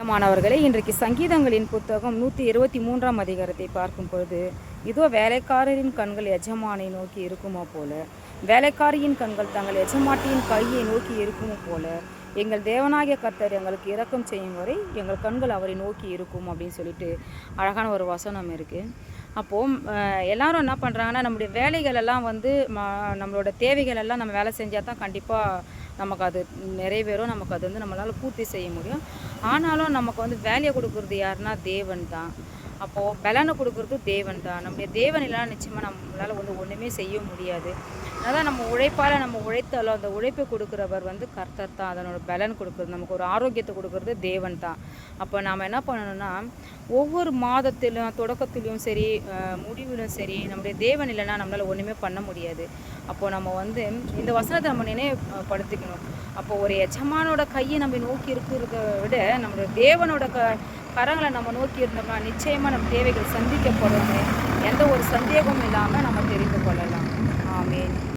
மாணவர்களே, இன்றைக்கு சங்கீதங்களின் புத்தகம் 123ஆம் அதிகாரத்தை பார்க்கும் பொழுது, இதோ வேலைக்காரரின் கண்கள் எஜமானை நோக்கி இருக்குமோ போல, வேலைக்காரியின் கண்கள் தங்கள் எஜமாட்டியின் கையை நோக்கி இருக்குமோ போல, எங்கள் தேவனாகிய கர்த்தர் எங்களுக்கு இரக்கம் செய்யும் வரை எங்கள் கண்கள் அவரை நோக்கி இருக்கும் அப்படின்னு சொல்லிட்டு அழகான ஒரு வசனம் இருக்குது. அப்போது எல்லாரும் என்ன பண்ணுறாங்கன்னா, நம்முடைய வேலைகள் எல்லாம் வந்து நம்மளோட தேவைகள் எல்லாம் நம்ம வேலை செஞ்சால் தான் கண்டிப்பாக நமக்கு அது நிறைவேறும், நமக்கு அது வந்து நம்மளால் பூர்த்தி செய்ய முடியும். ஆனாலும் நமக்கு வந்து வேலையை கொடுக்குறது யாருன்னா தேவன் தான். அப்போது பலனை கொடுக்குறது தேவன் தான். நம்முடைய தேவன் இல்லைனா நிச்சயமாக நம்மளால் வந்து ஒன்றுமே செய்ய முடியாது. அதான் நம்ம உழைப்பால் நம்ம உழைத்தாலும் அந்த உழைப்பை கொடுக்குறவர் வந்து கர்த்தர் தான். அதனோட பலன் கொடுக்குறது, நமக்கு ஒரு ஆரோக்கியத்தை கொடுக்குறது தேவன் தான். அப்போ நாம் என்ன பண்ணணும்னா, ஒவ்வொரு மாதத்திலும் தொடக்கத்திலையும் சரி முடிவிலும் சரி நம்முடைய தேவன் இல்லைன்னா நம்மளால் ஒன்றுமே பண்ண முடியாது. அப்போது நம்ம வந்து இந்த வசனத்தை நம்ம நினைவுபடுத்திக்கணும். அப்போது ஒரு எஜமானோட கையை நம்ம நோக்கி இருக்கிறத விட நம்மளோட தேவனோட கரங்களை நம்ம நோக்கி இருந்தோம்னா நிச்சயமாக நம்ம தேவைகள் சந்திக்கப்படும். எந்த ஒரு சந்தேகமும் இல்லாமல் நம்ம தெரிந்து கொள்ளலாம். ஆமென்.